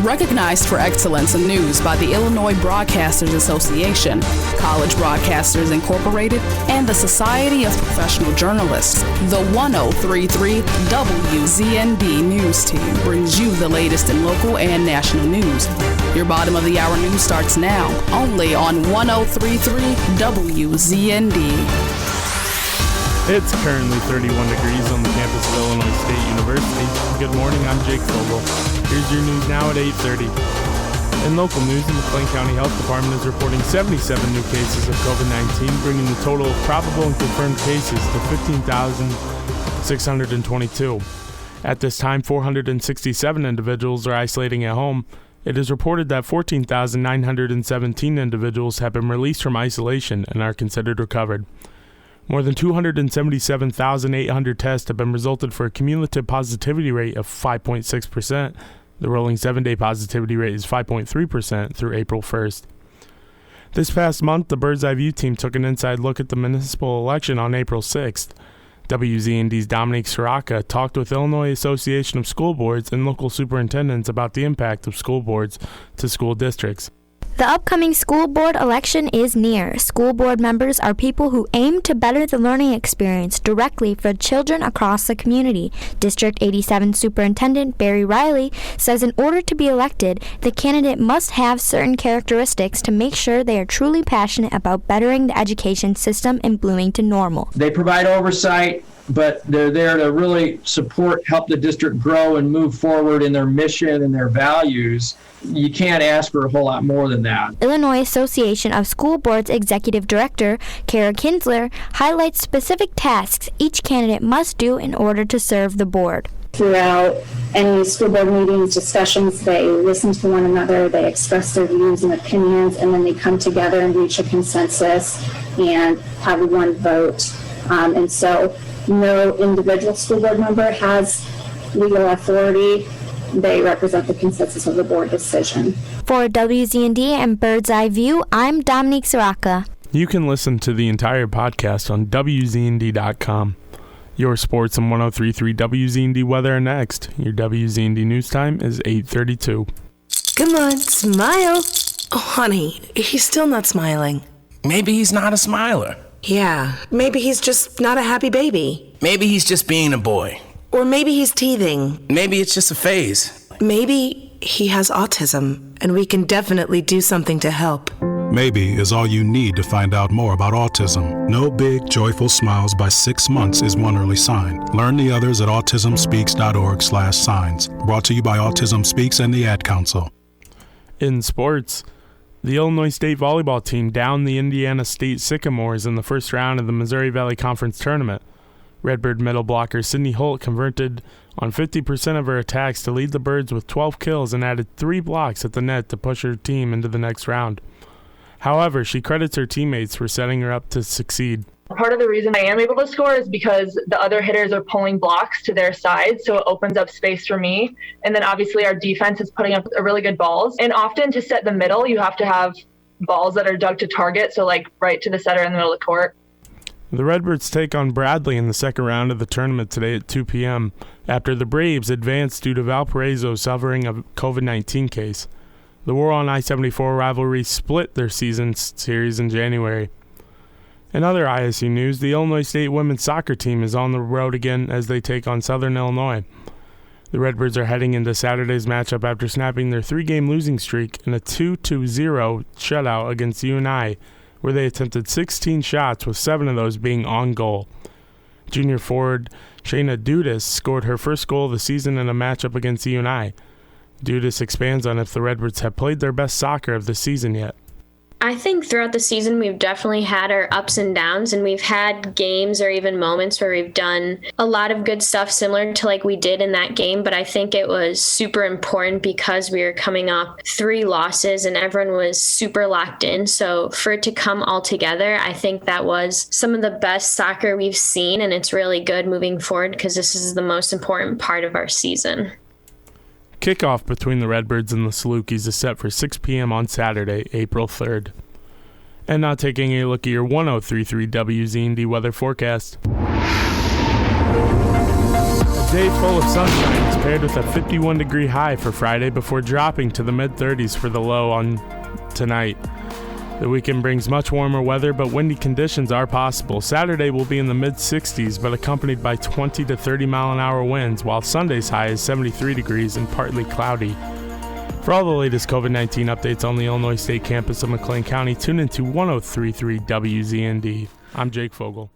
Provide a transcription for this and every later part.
Recognized for excellence in news by the Illinois Broadcasters Association, College Broadcasters Incorporated, and the Society of Professional Journalists, the 1033 WZND News Team brings you the latest in local and national news. Your bottom of the hour news starts now, only on 1033 WZND. It's currently 31 degrees on the campus of Illinois State University. Good morning, I'm Jake Fogal. Here's your news now at 8:30. In local news, the McLean County Health Department is reporting 77 new cases of COVID-19, bringing the total of probable and confirmed cases to 15,622. At this time, 467 individuals are isolating at home. It is reported that 14,917 individuals have been released from isolation and are considered recovered. More than 277,800 tests have been resulted for a cumulative positivity rate of 5.6%. The rolling 7-day positivity rate is 5.3% through April 1st. This past month, the Bird's Eye View team took an inside look at the municipal election on April 6th. WZND's Dominique Siraka talked with Illinois Association of School Boards and local superintendents about the impact of school boards to school districts. The upcoming school board election is near. School board members are people who aim to better the learning experience directly for children across the community. District 87 Superintendent Barry Riley says in order to be elected, the candidate must have certain characteristics to make sure they are truly passionate about bettering the education system in Bloomington Normal. They provide oversight, but they're there to really help the district grow and move forward in their mission and their values. You can't ask for a whole lot more than that. Illinois Association of School Boards Executive Director Kara Kinsler highlights specific tasks each candidate must do in order to serve the board. Throughout any school board meetings, discussions, they listen to one another, they express their views and opinions, and then they come together and reach a consensus and have one vote. And so no individual school board member has legal authority. They represent the consensus of the board decision. For WZND and Bird's Eye View, I'm Dominique Siraka. You can listen to the entire podcast on WZND.com. Your sports and 103.3 WZND weather are next. Your WZND news time is 8:32. Come on, smile. Oh, honey, he's still not smiling. Maybe he's not a smiler. Yeah, maybe he's just not a happy baby. Maybe he's just being a boy. Or maybe he's teething. Maybe it's just a phase. Maybe he has autism, and we can definitely do something to help. Maybe is all you need to find out more about autism. No big, joyful smiles by 6 months is one early sign. Learn the others at autismspeaks.org/signs. Brought to you by Autism Speaks and the Ad Council. In sports, the Illinois State volleyball team downed the Indiana State Sycamores in the first round of the Missouri Valley Conference Tournament. Redbird middle blocker Sydney Holt converted on 50% of her attacks to lead the Birds with 12 kills and added 3 blocks at the net to push her team into the next round. However, she credits her teammates for setting her up to succeed. Part of the reason I am able to score is because the other hitters are pulling blocks to their side, so it opens up space for me. And then obviously our defense is putting up a really good balls. And often to set the middle, you have to have balls that are dug to target, so like right to the center in the middle of the court. The Redbirds take on Bradley in the second round of the tournament today at 2 p.m. after the Braves advanced due to Valparaiso suffering a COVID-19 case. The War on I-74 rivalry split their season series in January. In other ISU news, the Illinois State women's soccer team is on the road again as they take on Southern Illinois. The Redbirds are heading into Saturday's matchup after snapping their 3-game losing streak in a 2-0 shutout against UNI, where they attempted 16 shots, with 7 of those being on goal. Junior forward Shayna Dudas scored her first goal of the season in a matchup against UNI. Dudas expands on if the Redbirds have played their best soccer of the season yet. I think throughout the season we've definitely had our ups and downs, and we've had games or even moments where we've done a lot of good stuff similar to like we did in that game, but I think it was super important because we were coming off 3 losses and everyone was super locked in. So for it to come all together, I think that was some of the best soccer we've seen, and it's really good moving forward because this is the most important part of our season. Kickoff between the Redbirds and the Salukis is set for 6 p.m. on Saturday, April 3rd. And now taking a look at your 103.3 WZND weather forecast. day full of sunshine is paired with a 51-degree high for Friday before dropping to the mid-30s for the low on tonight. The weekend brings much warmer weather, but windy conditions are possible. Saturday will be in the mid-60s, but accompanied by 20 to 30 mile-an-hour winds, while Sunday's high is 73 degrees and partly cloudy. For all the latest COVID-19 updates on the Illinois State campus of McLean County, tune into 103.3 WZND. I'm Jake Fogal.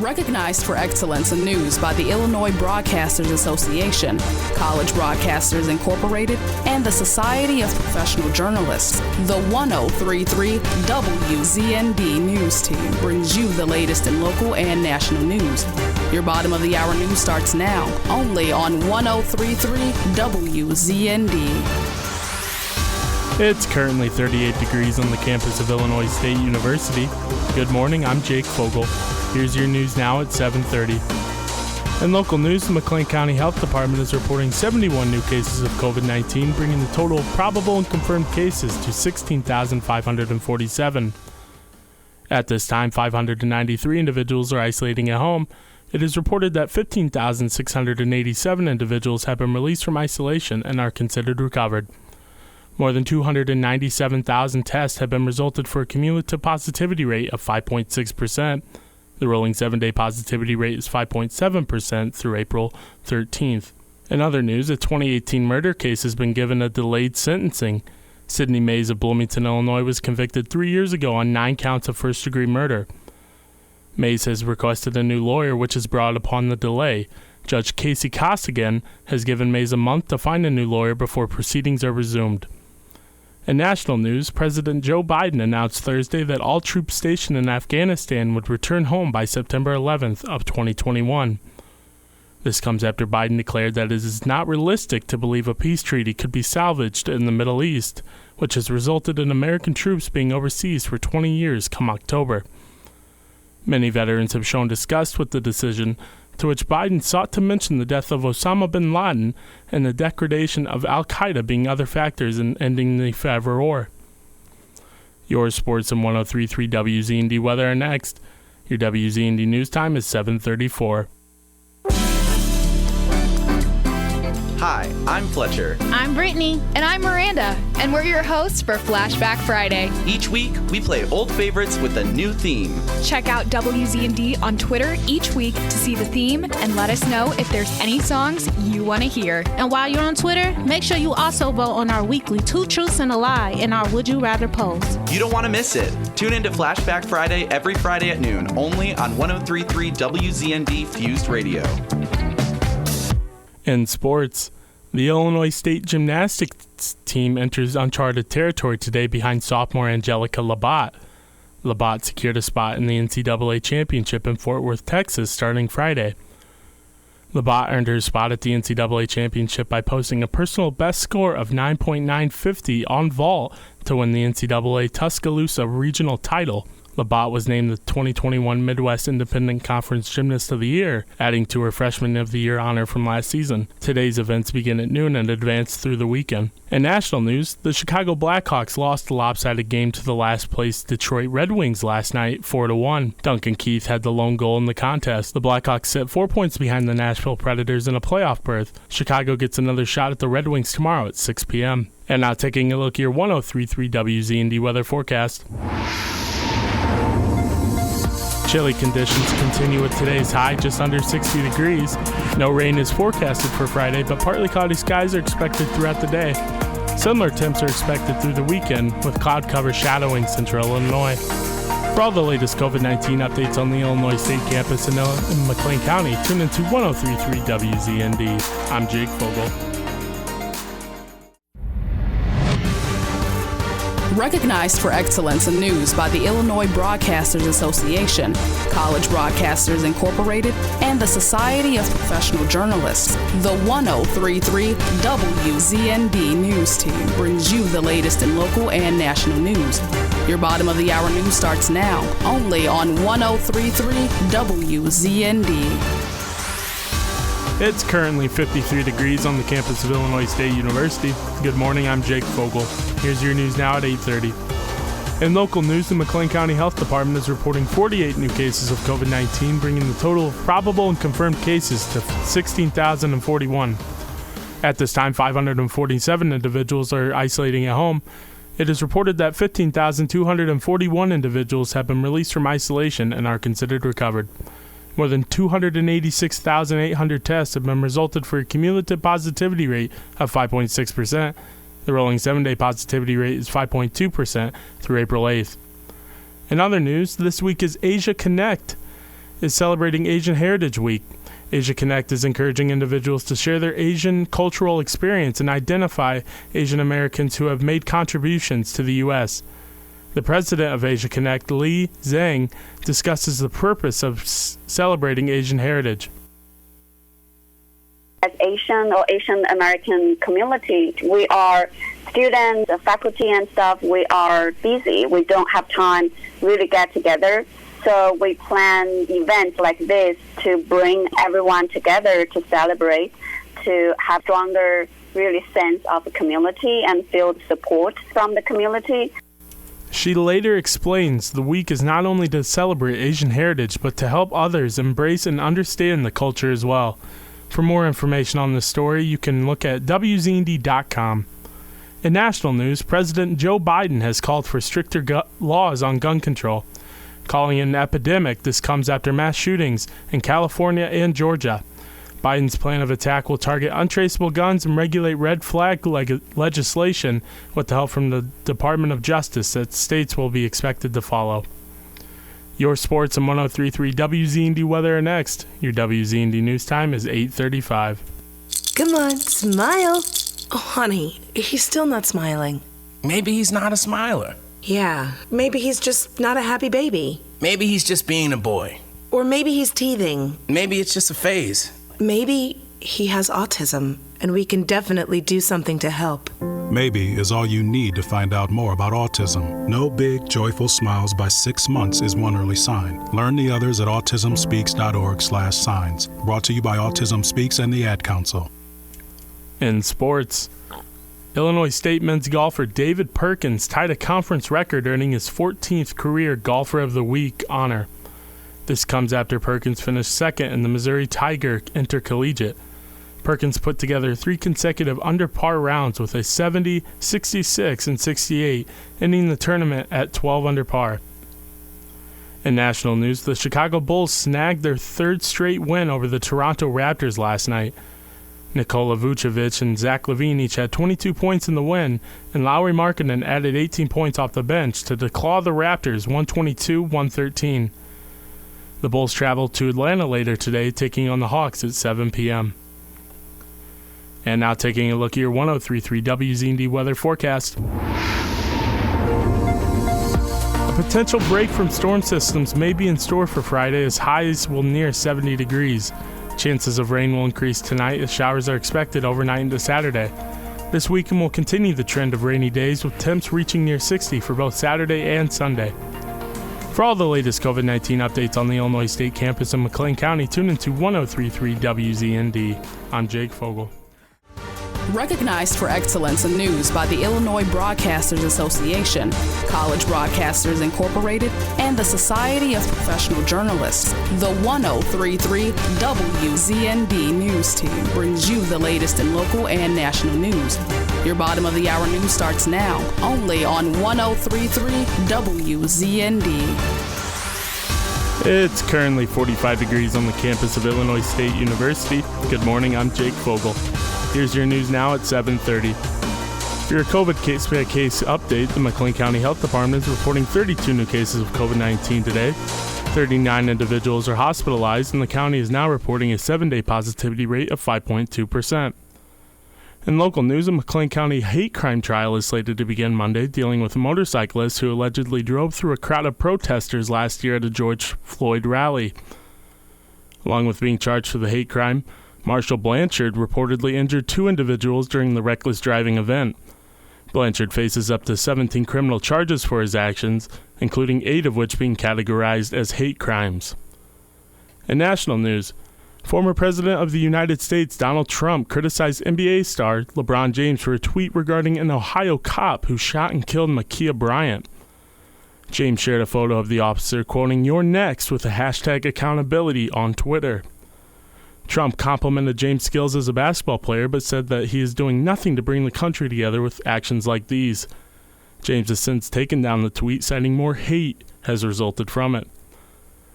Recognized for excellence in news by the Illinois Broadcasters Association, College Broadcasters Incorporated, and the Society of Professional Journalists, the 103.3 WZND News Team brings you the latest in local and national news. Your bottom of the hour news starts now, only on 103.3 WZND. It's currently 38 degrees on the campus of Illinois State University. Good morning, I'm Jake Fogal. Here's your news now at 7:30. In local news, the McLean County Health Department is reporting 71 new cases of COVID-19, bringing the total of probable and confirmed cases to 16,547. At this time, 593 individuals are isolating at home. It is reported that 15,687 individuals have been released from isolation and are considered recovered. More than 297,000 tests have been resulted for a cumulative positivity rate of 5.6%. The rolling 7-day positivity rate is 5.7% through April 13th. In other news, a 2018 murder case has been given a delayed sentencing. Sidney Mays of Bloomington, Illinois, was convicted 3 years ago on 9 counts of first-degree murder. Mays has requested a new lawyer, which has brought upon the delay. Judge Casey Costigan has given Mays a month to find a new lawyer before proceedings are resumed. In national news, President Joe Biden announced Thursday that all troops stationed in Afghanistan would return home by September 11th of 2021. This comes after Biden declared that it is not realistic to believe a peace treaty could be salvaged in the Middle East, which has resulted in American troops being overseas for 20 years come October. Many veterans have shown disgust with the decision, to which Biden sought to mention the death of Osama bin Laden and the degradation of al-Qaeda being other factors in ending the forever war. Your sports and 103.3 WZND weather are next. Your WZND news time is 7:34. Hi, I'm Fletcher. I'm Brittany. And I'm Miranda. And we're your hosts for Flashback Friday. Each week, we play old favorites with a new theme. Check out WZND on Twitter each week to see the theme and let us know if there's any songs you want to hear. And while you're on Twitter, make sure you also vote on our weekly 2 Truths and a Lie in our Would You Rather polls. You don't want to miss it. Tune into Flashback Friday every Friday at noon, only on 103.3 WZND Fused Radio. In sports, the Illinois State gymnastics team enters uncharted territory today behind sophomore Angelica Labatt. Labatt secured a spot in the NCAA championship in Fort Worth, Texas, starting Friday. Labatt earned her spot at the NCAA championship by posting a personal best score of 9.950 on vault to win the NCAA Tuscaloosa regional title. Labatt was named the 2021 Midwest Independent Conference Gymnast of the Year, adding to her Freshman of the Year honor from last season. Today's events begin at noon and advance through the weekend. In national news, the Chicago Blackhawks lost a lopsided game to the last-place Detroit Red Wings last night, 4-1. Duncan Keith had the lone goal in the contest. The Blackhawks sit 4 points behind the Nashville Predators in a playoff berth. Chicago gets another shot at the Red Wings tomorrow at 6 p.m. And now taking a look at your 103.3 WZND weather forecast. Chilly conditions continue with today's high just under 60 degrees. No rain is forecasted for Friday, but partly cloudy skies are expected throughout the day. Similar temps are expected through the weekend, with cloud cover shadowing central Illinois. For all the latest COVID-19 updates on the Illinois State campus in McLean County, tune into 103.3 WZND. I'm Jake Fogal. Recognized for excellence in news by the Illinois Broadcasters Association, College Broadcasters Incorporated, and the Society of Professional Journalists, the 103.3 WZND News Team brings you the latest in local and national news. Your bottom of the hour news starts now, only on 103.3 WZND. It's currently 53 degrees on the campus of Illinois State University. Good morning, I'm Jake Fogal. Here's your news now at 8:30. In local news, the McLean County Health Department is reporting 48 new cases of COVID-19, bringing the total of probable and confirmed cases to 16,041. At this time, 547 individuals are isolating at home. It is reported that 15,241 individuals have been released from isolation and are considered recovered. More than 286,800 tests have been resulted for a cumulative positivity rate of 5.6%. The rolling 7-day positivity rate is 5.2% through April 8th. In other news, this week is Asia Connect is celebrating Asian Heritage Week. Asia Connect is encouraging individuals to share their Asian cultural experience and identify Asian Americans who have made contributions to the U.S. The president of Asia Connect, Lee Zhang, discusses the purpose of celebrating Asian heritage. As Asian or Asian American community, we are students, faculty and staff, we are busy. We don't have time really get together. So we plan events like this to bring everyone together to celebrate, to have stronger really sense of the community and feel support from the community. She later explains the week is not only to celebrate Asian heritage, but to help others embrace and understand the culture as well. For more information on this story, you can look at WZND.com. In national news, President Joe Biden has called for stricter laws on gun control. Calling it an epidemic, this comes after mass shootings in California and Georgia. Biden's plan of attack will target untraceable guns and regulate red flag legislation with the help from the Department of Justice that states will be expected to follow. Your sports and 103.3 WZND weather are next. Your WZND news time is 8:35. Come on, smile. Oh, honey, he's still not smiling. Maybe he's not a smiler. Yeah, maybe he's just not a happy baby. Maybe he's just being a boy. Or maybe he's teething. Maybe it's just a phase. Maybe he has autism, and we can definitely do something to help. Maybe is all you need to find out more about autism. No big, joyful smiles by 6 months is one early sign. Learn the others at autismspeaks.org/signs. Brought to you by Autism Speaks and the Ad Council. In sports, Illinois State men's golfer David Perkins tied a conference record, earning his 14th career Golfer of the Week honor. This comes after Perkins finished second in the Missouri Tiger Intercollegiate. Perkins put together 3 consecutive under-par rounds with a 70, 66, and 68, ending the tournament at 12 under par. In national news, the Chicago Bulls snagged their 3rd straight win over the Toronto Raptors last night. Nikola Vucevic and Zach LaVine each had 22 points in the win, and Lauri Markkanen added 18 points off the bench to declaw the Raptors 122-113. The Bulls travel to Atlanta later today, taking on the Hawks at 7 p.m. And now taking a look at your 103.3 WZND weather forecast. A potential break from storm systems may be in store for Friday as highs will near 70 degrees. Chances of rain will increase tonight as showers are expected overnight into Saturday. This weekend will continue the trend of rainy days with temps reaching near 60 for both Saturday and Sunday. For all the latest COVID-19 updates on the Illinois State campus in McLean County, tune into 103.3 WZND. I'm Jake Fogal. Recognized for excellence in news by the Illinois Broadcasters Association, College Broadcasters Incorporated, and the Society of Professional Journalists, the 103.3 WZND News Team brings you the latest in local and national news. Your bottom of the hour news starts now, only on 103.3 WZND. It's currently 45 degrees on the campus of Illinois State University. Good morning, I'm Jake Fogal. Here's your news now at 7:30. For your COVID case-by-case update, the McLean County Health Department is reporting 32 new cases of COVID-19 today. 39 individuals are hospitalized, and the county is now reporting a 7-day positivity rate of 5.2%. In local news, a McLean County hate crime trial is slated to begin Monday, dealing with a motorcyclist who allegedly drove through a crowd of protesters last year at a George Floyd rally. Along with being charged for the hate crime, Marshall Blanchard reportedly injured 2 individuals during the reckless driving event. Blanchard faces up to 17 criminal charges for his actions, including 8 of which being categorized as hate crimes. In national news, former President of the United States Donald Trump criticized NBA star LeBron James for a tweet regarding an Ohio cop who shot and killed Ma'Khia Bryant. James shared a photo of the officer quoting "You're next" with the hashtag accountability on Twitter. Trump complimented James' skills as a basketball player, but said that he is doing nothing to bring the country together with actions like these. James has since taken down the tweet, citing more hate has resulted from it.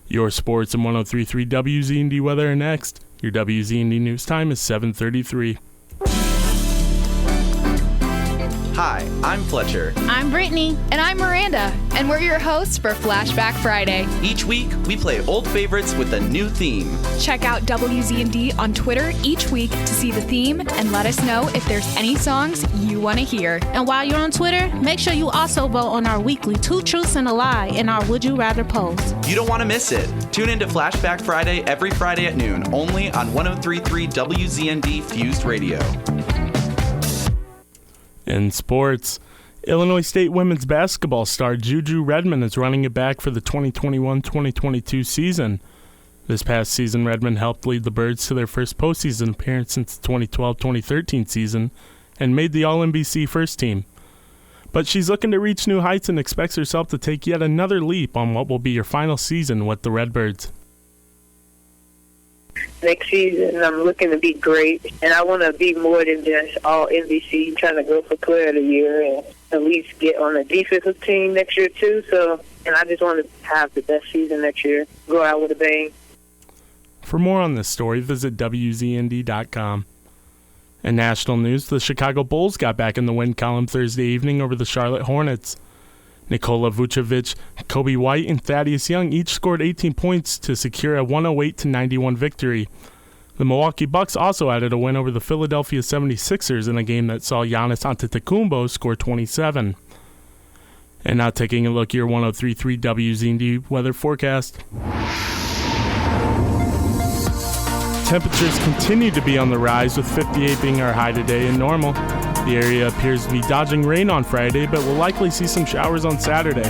Your sports and 103.3 WZND weather are next. Your WZND news time is 7:33. Hi, I'm Fletcher. I'm Brittany. And I'm Miranda. And we're your hosts for Flashback Friday. Each week, we play old favorites with a new theme. Check out WZND on Twitter each week to see the theme and let us know if there's any songs you want to hear. And while you're on Twitter, make sure you also vote on our weekly 2 Truths and a Lie in our Would You Rather polls. You don't want to miss it. Tune into Flashback Friday every Friday at noon, only on 103.3 WZND Fused Radio. In sports, Illinois State women's basketball star Juju Redmond is running it back for the 2021-2022 season. This past season, Redmond helped lead the Birds to their first postseason appearance since the 2012-2013 season and made the All-NBC first team. But she's looking to reach new heights and expects herself to take yet another leap on what will be her final season with the Redbirds. Next season, I'm looking to be great, and I want to be more than just all NBC, trying to go for Player of the Year and at least get on a defensive team next year, too. And I just want to have the best season next year, go out with a bang. For more on this story, visit WZND.com. In national news, the Chicago Bulls got back in the win column Thursday evening over the Charlotte Hornets. Nikola Vucevic, Kobe White, and Thaddeus Young each scored 18 points to secure a 108-91 victory. The Milwaukee Bucks also added a win over the Philadelphia 76ers in a game that saw Giannis Antetokounmpo score 27. And now taking a look at your 103.3 WZND weather forecast. Temperatures continue to be on the rise, with 58 being our high today and normal. The area appears to be dodging rain on Friday, but we'll likely see some showers on Saturday.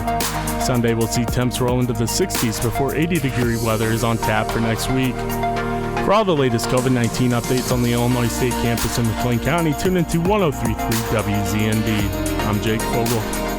Sunday, we'll see temps roll into the 60s before 80-degree weather is on tap for next week. For all the latest COVID-19 updates on the Illinois State campus in McLean County, tune into 103.3 WZND. I'm Jake Fogal.